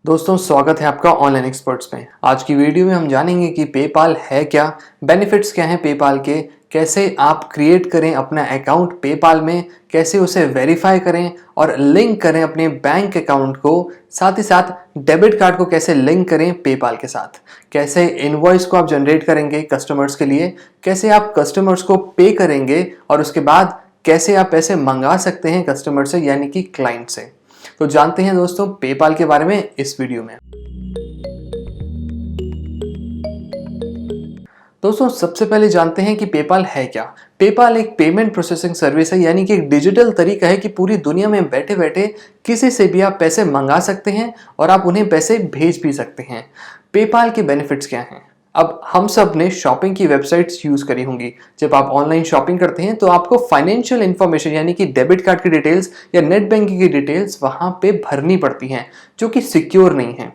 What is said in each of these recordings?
दोस्तों स्वागत है आपका ऑनलाइन एक्सपर्ट्स में। आज की वीडियो में हम जानेंगे कि पेपाल है क्या, बेनिफिट्स क्या हैं पेपाल के, कैसे आप क्रिएट करें अपना अकाउंट पेपाल में, कैसे उसे वेरीफाई करें और लिंक करें अपने बैंक अकाउंट को, साथ ही साथ डेबिट कार्ड को कैसे लिंक करें पेपाल के साथ, कैसे इनवॉइस को आप जनरेट करेंगे कस्टमर्स के लिए, कैसे आप कस्टमर्स को पे करेंगे और उसके बाद कैसे आप पैसे मंगा सकते हैं कस्टमर से यानी कि क्लाइंट से। तो जानते हैं दोस्तों पेपाल के बारे में इस वीडियो में। दोस्तों सबसे पहले जानते हैं कि पेपाल है क्या। पेपाल एक पेमेंट प्रोसेसिंग सर्विस है, यानी कि एक डिजिटल तरीका है कि पूरी दुनिया में बैठे बैठे किसी से भी आप पैसे मंगा सकते हैं और आप उन्हें पैसे भेज भी सकते हैं। पेपाल के बेनिफिट्स क्या हैं? अब हम सब ने शॉपिंग की वेबसाइट्स यूज करी होंगी। जब आप ऑनलाइन शॉपिंग करते हैं तो आपको फाइनेंशियल इंफॉर्मेशन यानी कि डेबिट कार्ड की डिटेल्स या नेट बैंकिंग की डिटेल्स वहां पे भरनी पड़ती हैं, जो कि सिक्योर नहीं है।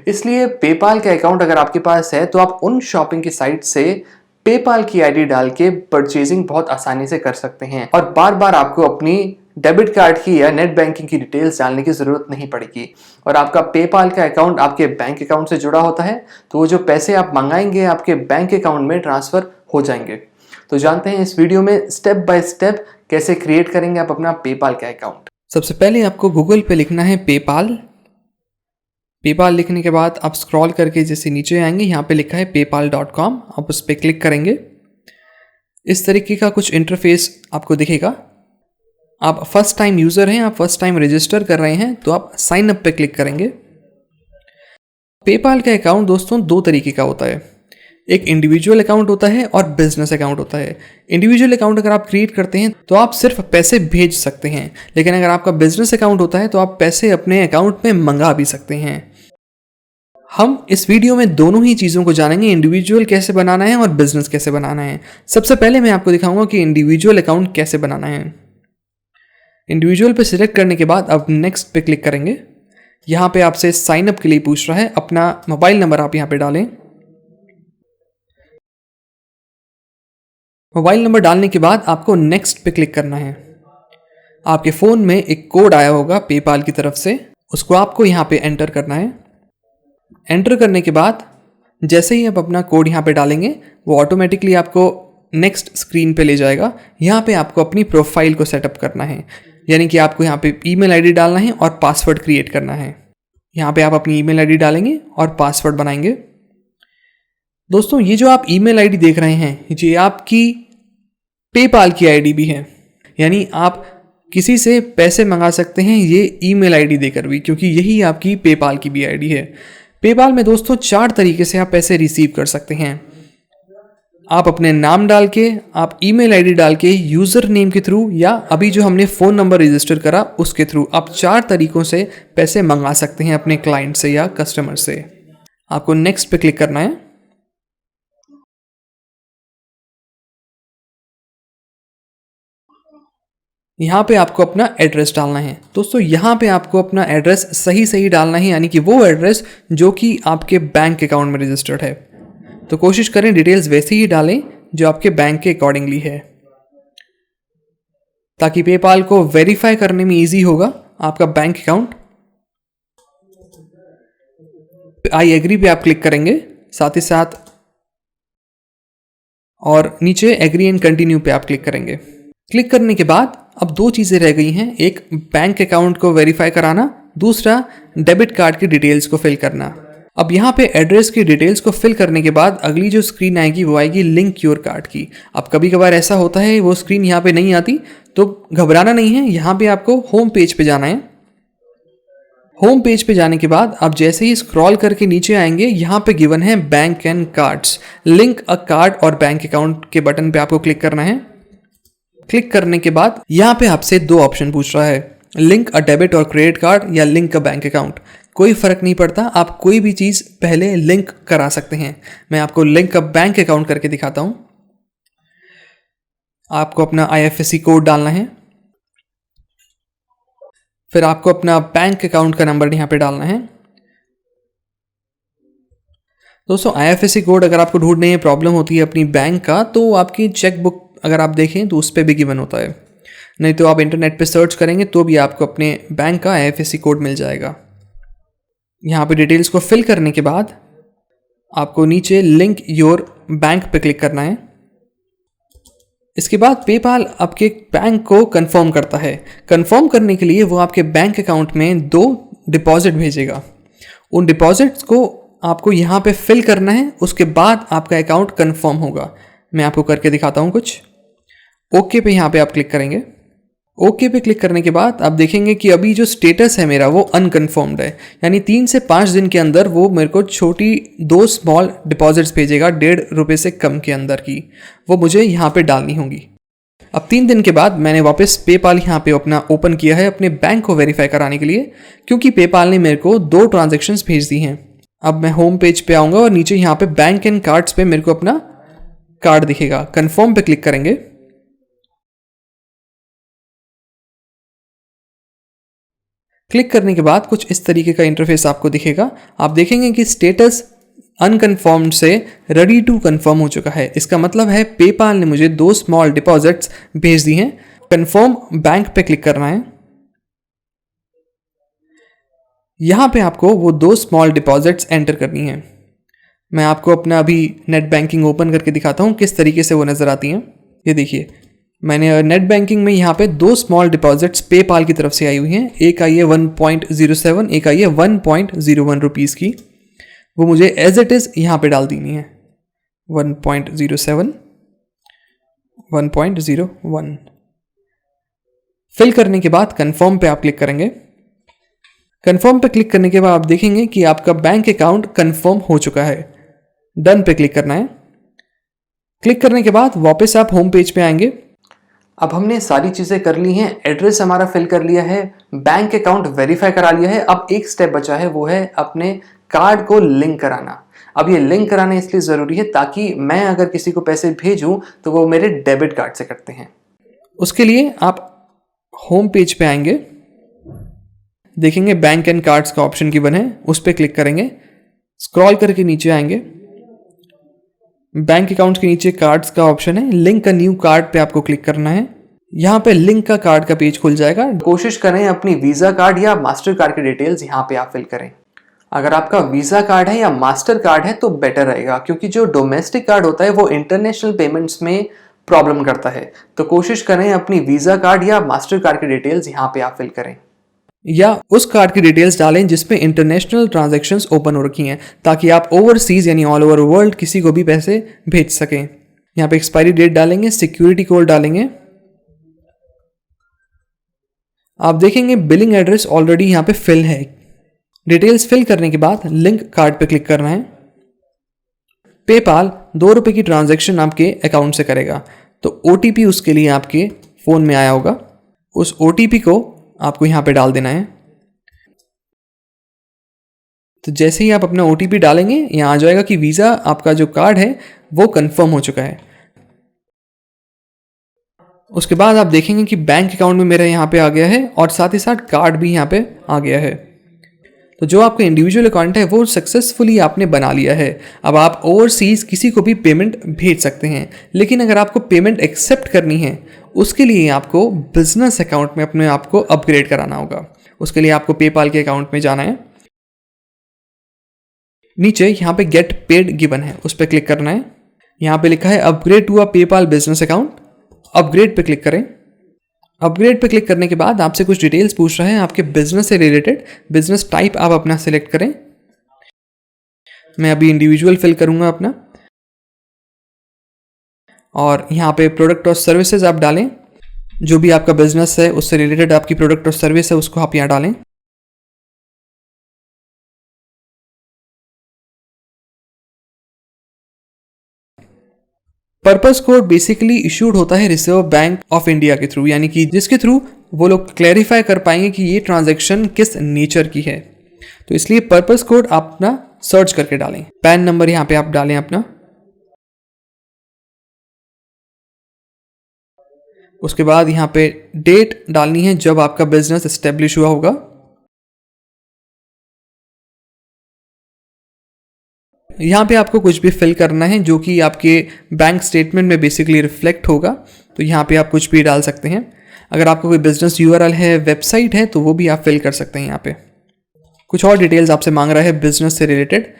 इसलिए पेपाल का अकाउंट अगर आपके पास है तो आप उन शॉपिंग की साइट से पेपाल की आईडी डाल के परचेजिंग बहुत आसानी से कर सकते हैं और बार बार आपको अपनी डेबिट कार्ड की या नेट बैंकिंग की डिटेल्स डालने की जरूरत नहीं पड़ेगी। और आपका पेपाल का अकाउंट आपके बैंक अकाउंट से जुड़ा होता है, तो वो जो पैसे आप मंगाएंगे आपके बैंक अकाउंट में ट्रांसफर हो जाएंगे। तो जानते हैं इस वीडियो में स्टेप बाय स्टेप कैसे क्रिएट करेंगे आप अपना पेपाल का अकाउंट। सबसे पहले आपको गूगल पे लिखना है पेपाल। पेपाल लिखने के बाद आप स्क्रॉल करके जैसे नीचे आएंगे, यहाँ पे लिखा है paypal.com, आप उस पर क्लिक करेंगे। इस तरीके का कुछ इंटरफेस आपको दिखेगा। आप फर्स्ट टाइम यूज़र हैं, आप फर्स्ट टाइम रजिस्टर कर रहे हैं, तो आप साइन अप पे क्लिक करेंगे। पेपाल का अकाउंट दोस्तों दो तरीके का होता है, एक इंडिविजुअल अकाउंट होता है और बिजनेस अकाउंट होता है। इंडिविजुअल अकाउंट अगर आप क्रिएट करते हैं तो आप सिर्फ पैसे भेज सकते हैं, लेकिन अगर आपका बिजनेस अकाउंट होता है तो आप पैसे अपने अकाउंट में मंगा भी सकते हैं। हम इस वीडियो में दोनों ही चीज़ों को जानेंगे, इंडिविजुअल कैसे बनाना है और बिजनेस कैसे बनाना है। सबसे पहले मैं आपको दिखाऊंगा कि इंडिविजुअल अकाउंट कैसे बनाना है। इंडिविजुअल पे सिलेक्ट करने के बाद अब नेक्स्ट पे क्लिक करेंगे। यहाँ पे आपसे साइन अप के लिए पूछ रहा है, अपना मोबाइल नंबर आप यहाँ पे डालें। मोबाइल नंबर डालने के बाद आपको नेक्स्ट पे क्लिक करना है। आपके फ़ोन में एक कोड आया होगा पेपाल की तरफ से, उसको आपको यहाँ पे एंटर करना है। एंटर करने के बाद जैसे ही आप अपना कोड यहाँ पे डालेंगे वो ऑटोमेटिकली आपको नेक्स्ट स्क्रीन पे ले जाएगा। यहाँ पे आपको अपनी प्रोफाइल को सेटअप करना है, यानी कि आपको यहाँ पे ईमेल आईडी डालना है और पासवर्ड क्रिएट करना है। यहाँ पे आप अपनी ईमेल आईडी डालेंगे और पासवर्ड बनाएंगे। दोस्तों ये जो आप ईमेल आईडी देख रहे हैं ये आपकी पेपाल की आईडी भी है, यानी आप किसी से पैसे मंगा सकते हैं ये ईमेल आईडी देकर भी, क्योंकि यही आपकी पेपाल की भी आईडी है। पेपाल में दोस्तों 4 तरीके से आप पैसे रिसीव कर सकते हैं। आप अपने नाम डाल के, आप ईमेल आईडी डाल के, यूज़र नेम के थ्रू या अभी जो हमने फ़ोन नंबर रजिस्टर करा उसके थ्रू, आप 4 तरीकों से पैसे मंगा सकते हैं अपने क्लाइंट से या कस्टमर से। आपको नेक्स्ट पे क्लिक करना है। यहाँ पे आपको अपना एड्रेस डालना है। दोस्तों यहाँ पे आपको अपना एड्रेस सही डालना है, यानी कि वो एड्रेस जो कि आपके बैंक अकाउंट में रजिस्टर्ड है। तो कोशिश करें डिटेल्स वैसे ही डालें जो आपके बैंक के अकॉर्डिंगली है, ताकि पेपाल को वेरीफाई करने में इजी होगा आपका बैंक अकाउंट। आई एग्री पे आप क्लिक करेंगे, साथ ही साथ और नीचे एग्री एंड कंटिन्यू पे आप क्लिक करेंगे। क्लिक करने के बाद अब 2 चीज़ें रह गई हैं, एक बैंक अकाउंट को वेरीफाई कराना, दूसरा डेबिट कार्ड की डिटेल्स को फिल करना। अब यहाँ पे एड्रेस की डिटेल्स को फिल करने के बाद अगली जो स्क्रीन आएगी वो आएगी लिंक योर कार्ड की। अब कभी कभार ऐसा होता है वो स्क्रीन यहाँ पे नहीं आती, तो घबराना नहीं है। यहाँ पे आपको होम पेज पे जाना है। होम पेज पे जाने के बाद आप जैसे ही स्क्रॉल करके नीचे आएंगे, यहाँ पे गिवन है bank and cards, link a card और बैंक अकाउंट के बटन पे आपको क्लिक करना है। क्लिक करने के बाद यहाँ पे आपसे 2 ऑप्शन पूछ रहा है, लिंक अ डेबिट और क्रेडिट कार्ड या लिंक अ बैंक अकाउंट। कोई फ़र्क नहीं पड़ता, आप कोई भी चीज़ पहले लिंक करा सकते हैं। मैं आपको लिंक अ बैंक अकाउंट करके दिखाता हूँ। आपको अपना IFSC कोड डालना है, फिर आपको अपना बैंक अकाउंट का नंबर यहाँ पे डालना है। दोस्तों IFSC कोड अगर आपको ढूंढने में प्रॉब्लम होती है अपनी बैंक का, तो आपकी चेक बुक अगर आप देखें तो उस पर भी गिवन होता है, नहीं तो आप इंटरनेट पे सर्च करेंगे तो भी आपको अपने बैंक का IFSC कोड मिल जाएगा। यहाँ पे डिटेल्स को फिल करने के बाद आपको नीचे लिंक योर बैंक पे क्लिक करना है। इसके बाद पेपाल आपके बैंक को कंफर्म करता है। कंफर्म करने के लिए वो आपके बैंक अकाउंट में 2 डिपॉजिट भेजेगा। उन डिपॉजिट्स को आपको यहाँ पे फिल करना है, उसके बाद आपका अकाउंट कंफर्म होगा। मैं आपको करके दिखाता हूँ कुछ। ओके पे यहाँ पे आप क्लिक करेंगे। ओके पे क्लिक करने के बाद आप देखेंगे कि अभी जो स्टेटस है मेरा वो अनकन्फर्म्ड है, यानी 3 से 5 दिन के अंदर वो मेरे को छोटी 2 स्मॉल डिपॉजिट्स भेजेगा, 1.5 रुपये से कम के अंदर की, वो मुझे यहाँ पे डालनी होंगी। अब 3 दिन के बाद मैंने वापस पेपाल यहाँ पे अपना ओपन किया है अपने बैंक को वेरीफाई कराने के लिए, क्योंकि पेपाल ने मेरे को 2 ट्रांजेक्शन्स भेज दी हैं। अब मैं होम पेज पे आऊँगा और नीचे यहाँ पे बैंक एंड कार्ड्स पे मेरे को अपना कार्ड दिखेगा। कन्फर्म पे क्लिक करेंगे। क्लिक करने के बाद कुछ इस तरीके का इंटरफेस आपको दिखेगा। आप देखेंगे कि स्टेटस अनकन्फर्म्ड से रेडी टू कन्फर्म हो चुका है। इसका मतलब है पेपाल ने मुझे 2 स्मॉल डिपॉजिट्स भेज दी हैं। कन्फर्म बैंक पे क्लिक करना है। यहाँ पे आपको वो 2 स्मॉल डिपॉजिट्स एंटर करनी है। मैं आपको अपना अभी नेट बैंकिंग ओपन करके दिखाता हूँ किस तरीके से वो नज़र आती हैं। ये देखिए, मैंने नेट बैंकिंग में यहाँ पे 2 स्मॉल डिपॉजिट्स पेपाल की तरफ से आई हुई हैं। एक आई है 1.07, एक आई है 1.01 रुपीज़ की। वो मुझे एज इट इज़ यहाँ पे डाल देनी है। 1.07, 1.01 फिल करने के बाद कन्फर्म पे आप क्लिक करेंगे। कन्फर्म पे क्लिक करने के बाद आप देखेंगे कि आपका बैंक अकाउंट कन्फर्म हो चुका है। डन पे क्लिक करना है। क्लिक करने के बाद वापस आप होम पेज पे आएंगे। अब हमने सारी चीज़ें कर ली हैं, एड्रेस हमारा फिल कर लिया है, बैंक अकाउंट वेरीफाई करा लिया है। अब एक स्टेप बचा है, वो है अपने कार्ड को लिंक कराना। अब ये लिंक कराना इसलिए ज़रूरी है ताकि मैं अगर किसी को पैसे भेजूं तो वो मेरे डेबिट कार्ड से करते हैं। उसके लिए आप होम पेज पे आएंगे, देखेंगे बैंक एंड कार्ड्स का ऑप्शन गिवन है, उस पर क्लिक करेंगे। स्क्रॉल करके नीचे आएंगे, बैंक अकाउंट के नीचे कार्ड्स का ऑप्शन है, लिंक का न्यू कार्ड पे आपको क्लिक करना है। यहाँ पे लिंक का कार्ड का पेज खुल जाएगा। कोशिश करें अपनी वीज़ा कार्ड या मास्टर कार्ड की डिटेल्स यहाँ पे आप फिल करें। अगर आपका वीज़ा कार्ड है या मास्टर कार्ड है तो बेटर रहेगा, क्योंकि जो डोमेस्टिक कार्ड होता है वो इंटरनेशनल पेमेंट्स में प्रॉब्लम करता है। तो कोशिश करें अपनी वीज़ा कार्ड या मास्टर कार्ड की डिटेल्स यहाँ पे आप फिल करें, या उस कार्ड की डिटेल्स डालें जिसमें इंटरनेशनल ट्रांजैक्शंस ओपन हो रखी हैं, ताकि आप ओवरसीज यानी ऑल ओवर वर्ल्ड किसी को भी पैसे भेज सकें। यहाँ पे एक्सपायरी डेट डालेंगे, सिक्योरिटी कोड डालेंगे। आप देखेंगे बिलिंग एड्रेस ऑलरेडी यहाँ पे फिल है। डिटेल्स फिल करने के बाद लिंक कार्ड पे क्लिक करना है। पेपाल 2 रुपये की ट्रांजैक्शन आपके अकाउंट से करेगा, तो OTP उसके लिए आपके फ़ोन में आया होगा। उस OTP को आपको यहाँ पे डाल देना है। तो जैसे ही आप अपना OTP डालेंगे, यहाँ आ जाएगा कि वीज़ा आपका जो कार्ड है वो कंफर्म हो चुका है। उसके बाद आप देखेंगे कि बैंक अकाउंट में मेरा यहाँ पे आ गया है और साथ ही साथ कार्ड भी यहाँ पे आ गया है। तो जो आपका इंडिविजुअल अकाउंट है वो सक्सेसफुली आपने बना लिया है। अब आप ओवरसीज़ किसी को भी पेमेंट भेज सकते हैं, लेकिन अगर आपको पेमेंट एक्सेप्ट करनी है उसके लिए आपको बिजनेस अकाउंट में अपने आप को अपग्रेड कराना होगा। उसके लिए आपको पेपाल के अकाउंट में जाना है। नीचे यहाँ पे गेट पेड गिवन है, उस पर क्लिक करना है। यहाँ पे लिखा है upgrade to a PayPal business account. Upgrade पे क्लिक करें। अपग्रेड पे क्लिक करने के बाद आपसे कुछ डिटेल्स पूछ रहा है आपके बिजनेस से रिलेटेड। बिजनेस टाइप आप अपना सिलेक्ट करें। मैं अभी इंडिविजुअल फिल करूंगा अपना, और यहाँ पे प्रोडक्ट और सर्विसेज आप डालें। जो भी आपका बिजनेस है उससे रिलेटेड आपकी प्रोडक्ट और सर्विस है उसको आप यहाँ डालें। पर्पस कोड बेसिकली इशूड होता है रिजर्व बैंक ऑफ इंडिया के थ्रू, यानी कि जिसके थ्रू वो लोग क्लैरिफाई कर पाएंगे कि ये ट्रांजैक्शन किस नेचर की है। तो इसलिए पर्पस कोड आप अपना सर्च करके डालें। पैन नंबर यहाँ पे आप डालें अपना। उसके बाद यहाँ पे डेट डालनी है जब आपका बिजनेस एस्टेब्लिश हुआ होगा। यहाँ पे आपको कुछ भी फिल करना है जो कि आपके बैंक स्टेटमेंट में बेसिकली रिफ्लेक्ट होगा। तो यहाँ पे आप कुछ भी डाल सकते हैं। अगर आपका कोई बिजनेस URL है, वेबसाइट है, तो वो भी आप फिल कर सकते हैं यहाँ पे। कुछ और डिटेल्स आपसे मांग रहा है बिजनेस से रिलेटेड।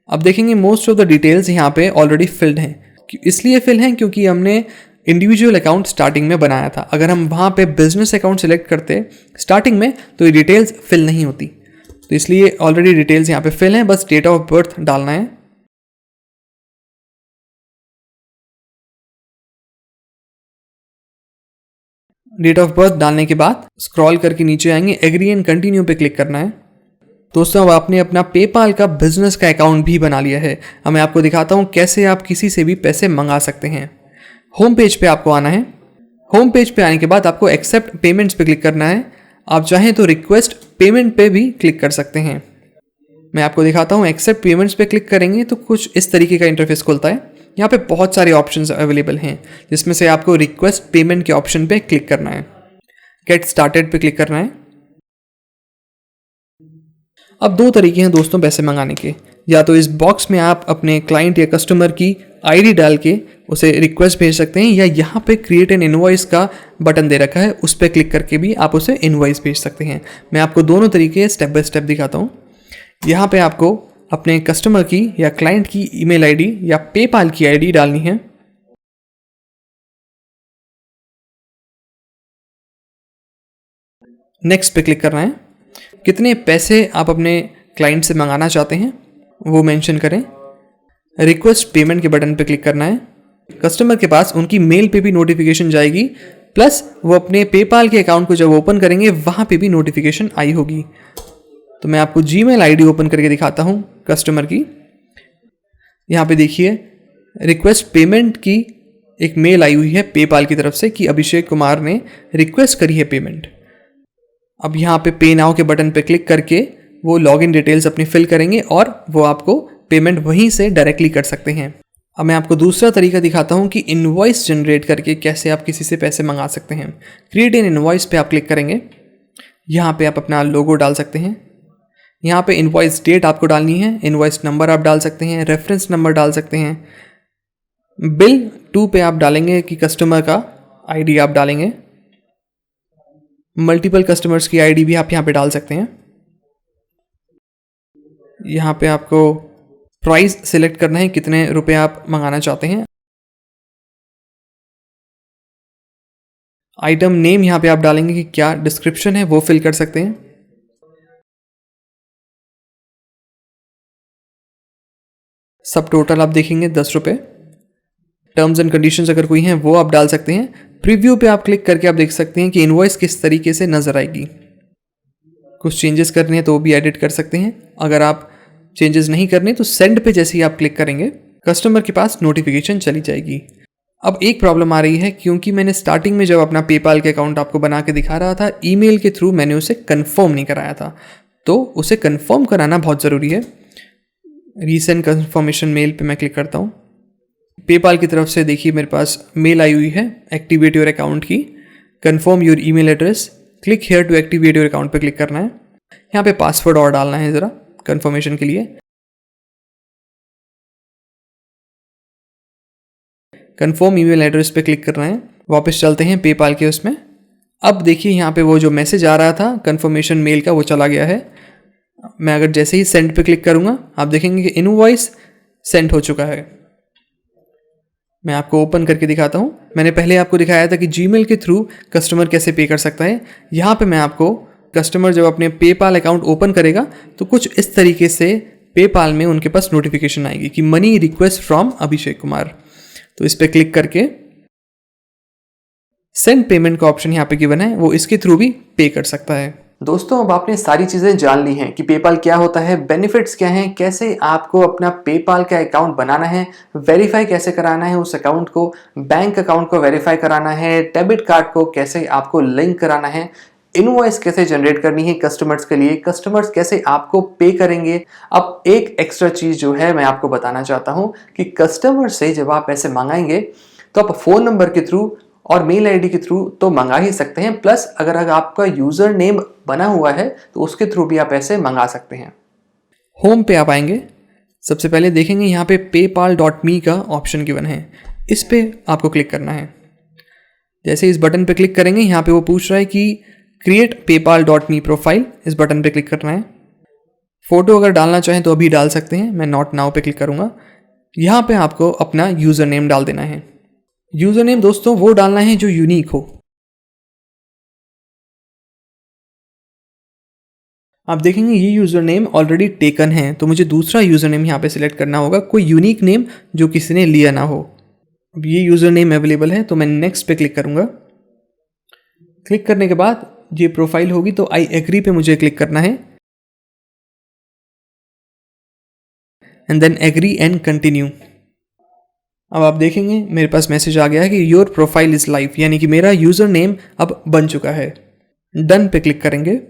अब देखेंगे मोस्ट ऑफ द डिटेल्स यहाँ पे ऑलरेडी फिल्ड हैं, इसलिए फिल हैं क्योंकि हमने इंडिविजुअल अकाउंट स्टार्टिंग में बनाया था। अगर हम वहाँ पे बिजनेस अकाउंट सेलेक्ट करते स्टार्टिंग में तो ये डिटेल्स फिल नहीं होती, तो इसलिए ऑलरेडी डिटेल्स यहाँ पे फिल हैं, बस डेट ऑफ बर्थ डालना है। डेट ऑफ बर्थ डालने के बाद स्क्रॉल करके नीचे आएंगे, एग्री एंड कंटिन्यू पे क्लिक करना है। दोस्तों अब आपने अपना पेपाल का बिजनेस का अकाउंट भी बना लिया है। अब मैं आपको दिखाता हूँ कैसे आप किसी से भी पैसे मंगा सकते हैं। होम पेज पे आपको आना है। होम पेज पे आने के बाद आपको एक्सेप्ट पेमेंट्स पे क्लिक करना है। आप चाहें तो रिक्वेस्ट पेमेंट पे भी क्लिक कर सकते हैं। मैं आपको दिखाता हूँ, एक्सेप्ट पेमेंट्स पे क्लिक करेंगे तो कुछ इस तरीके का इंटरफेस खुलता है। यहाँ पे बहुत सारे ऑप्शंस अवेलेबल हैं, जिसमें से आपको रिक्वेस्ट पेमेंट के ऑप्शन पे क्लिक करना है। गेट स्टार्टेड पे क्लिक करना है। अब दो तरीके हैं दोस्तों पैसे मंगाने के, या तो इस बॉक्स में आप अपने क्लाइंट या कस्टमर की आईडी डाल के उसे रिक्वेस्ट भेज सकते हैं, या यहाँ पे क्रिएट एन इनवॉइस का बटन दे रखा है, उस पर क्लिक करके भी आप उसे इनवॉइस भेज सकते हैं। मैं आपको दोनों तरीके स्टेप बाय स्टेप दिखाता हूँ। यहाँ पे आपको अपने कस्टमर की या क्लाइंट की ईमेल आईडी या पेपाल की आईडी डालनी है। नेक्स्ट पे क्लिक करना है। कितने पैसे आप अपने क्लाइंट से मंगाना चाहते हैं वो मेंशन करें। रिक्वेस्ट पेमेंट के बटन पे क्लिक करना है। कस्टमर के पास उनकी मेल पे भी नोटिफिकेशन जाएगी, प्लस वो अपने पेपाल के अकाउंट को जब ओपन करेंगे वहाँ पे भी नोटिफिकेशन आई होगी। तो मैं आपको जीमेल आईडी ओपन करके दिखाता हूँ कस्टमर की। यहाँ पे देखिए रिक्वेस्ट पेमेंट की एक मेल आई हुई है पेपाल की तरफ से कि अभिषेक कुमार ने रिक्वेस्ट करी है पेमेंट। अब यहाँ पे पे नाउ के बटन पे क्लिक करके वो लॉगिन डिटेल्स अपनी फिल करेंगे और वो आपको पेमेंट वहीं से डायरेक्टली कर सकते हैं। अब मैं आपको दूसरा तरीका दिखाता हूँ कि इनवॉइस जनरेट करके कैसे आप किसी से पैसे मंगा सकते हैं। क्रिएट एन इनवॉइस पे आप क्लिक करेंगे। यहाँ पे आप अपना लोगो डाल सकते हैं। यहाँ पे इनवॉइस डेट आपको डालनी है, इनवॉइस नंबर आप डाल सकते हैं, रेफरेंस नंबर डाल सकते हैं। बिल 2 पे आप डालेंगे कि कस्टमर का आईडी आप डालेंगे। मल्टीपल कस्टमर्स की आईडी भी आप यहाँ पे डाल सकते हैं। यहाँ पे आपको प्राइस सिलेक्ट करना है, कितने रुपए आप मंगाना चाहते हैं। आइटम नेम यहाँ पे आप डालेंगे कि क्या डिस्क्रिप्शन है वो फिल कर सकते हैं। सब टोटल आप देखेंगे 10 रुपये। टर्म्स एंड कंडीशंस अगर कोई हैं वो आप डाल सकते हैं। प्रीव्यू पे आप क्लिक करके आप देख सकते हैं कि इनवॉइस किस तरीके से नजर आएगी। कुछ चेंजेस करने हैं तो वो भी एडिट कर सकते हैं। अगर आप चेंजेस नहीं करने तो सेंड पे जैसे ही आप क्लिक करेंगे कस्टमर के पास नोटिफिकेशन चली जाएगी। अब एक प्रॉब्लम आ रही है, क्योंकि मैंने स्टार्टिंग में जब अपना पेपाल के अकाउंट आपको बना के दिखा रहा था, ईमेल के थ्रू मैंने उसे कंफर्म नहीं कराया था, तो उसे कंफर्म कराना बहुत ज़रूरी है। रीसेंट कंफर्मेशन मेल पे मैं क्लिक करता हूँ। पेपाल की तरफ से देखिए मेरे पास मेल आई हुई है, एक्टिवेट योर अकाउंट की, confirm your email address, click here to activate your account पे क्लिक करना है। यहाँ पे पासवर्ड और डालना है ज़रा कंफर्मेशन के लिए। कंफर्म ईमेल एड्रेस पे क्लिक करना है। वापस चलते हैं पेपाल के उसमें। अब देखिए यहाँ पे वो जो मैसेज आ रहा था कंफर्मेशन मेल का वो चला गया है। मैं अगर जैसे ही सेंड पे क्लिक करूँगा आप देखेंगे कि इनवॉइस सेंड हो चुका है। मैं आपको ओपन करके दिखाता हूँ। मैंने पहले आपको दिखाया था कि जीमेल के थ्रू कस्टमर कैसे पे कर सकता है। यहाँ पे मैं आपको कस्टमर जब अपने पेपाल अकाउंट ओपन करेगा तो कुछ इस तरीके से पेपाल में उनके पास नोटिफिकेशन आएगी कि money request from Abhishek Kumar. तो इस पर क्लिक करके सेंड पेमेंट का ऑप्शन यहाँ पे गिवन है, वो इसके थ्रू भी पे कर सकता है। दोस्तों अब आपने सारी चीज़ें जान ली हैं कि पेपाल क्या होता है, बेनिफिट्स क्या हैं, कैसे आपको अपना पेपाल का अकाउंट बनाना है, वेरीफाई कैसे कराना है उस अकाउंट को, बैंक अकाउंट को वेरीफाई कराना है, डेबिट कार्ड को कैसे आपको लिंक कराना है, इनवॉइस कैसे जनरेट करनी है कस्टमर्स के लिए, कस्टमर्स कैसे आपको पे करेंगे। अब एक एक्स्ट्रा चीज़ जो है मैं आपको बताना चाहता हूँ कि कस्टमर से जब आप पैसे मंगाएंगे तो आप फ़ोन नंबर के थ्रू और मेल आईडी के थ्रू तो मंगा ही सकते हैं, प्लस अगर आपका यूज़र नेम बना हुआ है तो उसके थ्रू भी आप पैसे मंगा सकते हैं। होम पे आप आएंगे, सबसे पहले देखेंगे यहाँ पे paypal.me का ऑप्शन गिवन है, इस पे आपको क्लिक करना है। जैसे इस बटन पे क्लिक करेंगे यहाँ पे वो पूछ रहा है कि क्रिएट paypal.me प्रोफाइल, इस बटन पे क्लिक करना है। फ़ोटो अगर डालना चाहें तो अभी डाल सकते हैं, मैं नॉट नाउ पे क्लिक करूँगा। यहाँ पे आपको अपना यूज़र नेम डाल देना है। यूज़र नेम दोस्तों वो डालना है जो यूनिक हो। आप देखेंगे ये यूज़र नेम ऑलरेडी टेकन है, तो मुझे दूसरा यूज़र नेम यहाँ पे सिलेक्ट करना होगा, कोई यूनिक नेम जो किसी ने लिया ना हो। अब ये यूज़र नेम अवेलेबल है तो मैं नेक्स्ट पे क्लिक करूँगा। क्लिक करने के बाद ये प्रोफाइल होगी तो आई एग्री पे मुझे क्लिक करना है and then agree and continue. अब आप देखेंगे मेरे पास मैसेज आ गया है कि योर प्रोफाइल इज़ लाइव, यानी कि मेरा यूज़र नेम अब बन चुका है। डन पे क्लिक करेंगे।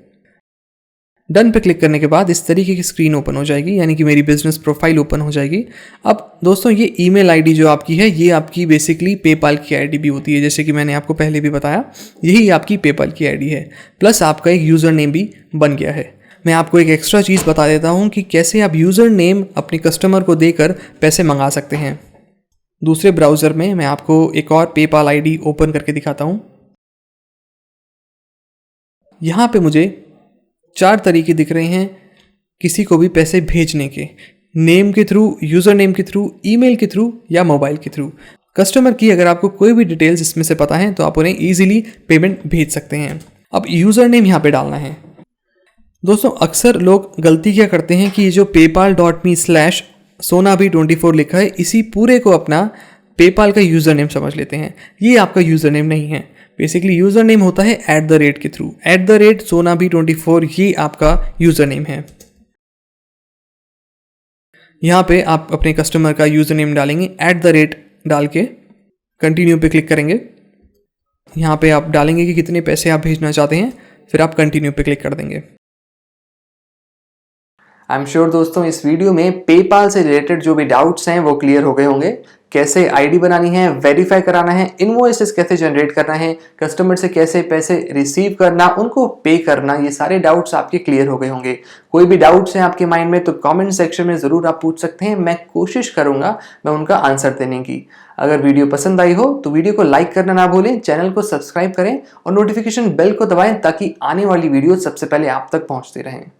डन पे क्लिक करने के बाद इस तरीके की स्क्रीन ओपन हो जाएगी, यानी कि मेरी बिजनेस प्रोफाइल ओपन हो जाएगी। अब दोस्तों ये ईमेल आईडी जो आपकी है ये आपकी बेसिकली पेपाल की आईडी भी होती है, जैसे कि मैंने आपको पहले भी बताया, यही आपकी पेपाल की आईडी है, प्लस आपका एक यूज़र नेम भी बन गया है। मैं आपको एक एक्स्ट्रा चीज़ बता देता हूँ कि कैसे आप यूज़र नेम अपने कस्टमर को देकर पैसे मंगा सकते हैं। दूसरे ब्राउज़र में मैं आपको एक और पेपाल आईडी ओपन करके दिखाता हूँ। यहाँ पे मुझे 4 तरीके दिख रहे हैं किसी को भी पैसे भेजने के, नेम के थ्रू, यूज़र नेम के थ्रू, ईमेल के थ्रू या मोबाइल के थ्रू। कस्टमर की अगर आपको कोई भी डिटेल्स इसमें से पता है तो आप उन्हें ईजिली पेमेंट भेज सकते हैं। अब यूज़र नेम यहाँ पे डालना है। दोस्तों अक्सर लोग गलती क्या करते हैं कि ये जो paypal.me/sonabhi24 लिखा है इसी पूरे को अपना पेपाल का यूज़र नेम समझ लेते हैं। ये आपका यूज़र नेम नहीं है। बेसिकली यूज़र नेम होता है @ के थ्रू, @sonabhi24 ये आपका यूज़र नेम है। यहाँ पे आप अपने कस्टमर का यूज़र नेम डालेंगे, @ डाल के कंटिन्यू पे क्लिक करेंगे। यहाँ पे आप डालेंगे कि कितने पैसे आप भेजना चाहते हैं, फिर आप कंटिन्यू पे क्लिक कर देंगे। आई एम श्योर दोस्तों इस वीडियो में पेपाल से रिलेटेड जो भी डाउट्स हैं वो क्लियर हो गए होंगे। कैसे आईडी बनानी है, वेरीफाई कराना है, इनवॉइसेस कैसे जनरेट करना है, कस्टमर से कैसे पैसे रिसीव करना, उनको पे करना, ये सारे डाउट्स आपके क्लियर हो गए होंगे। कोई भी डाउट्स हैं आपके माइंड में तो कमेंट सेक्शन में ज़रूर आप पूछ सकते हैं, मैं कोशिश करूंगा मैं उनका आंसर देने की। अगर वीडियो पसंद आई हो तो वीडियो को लाइक करना ना भूलें, चैनल को सब्सक्राइब करें और नोटिफिकेशन बेल को दबाएं ताकि आने वाली वीडियो सबसे पहले आप तक पहुंचते रहें।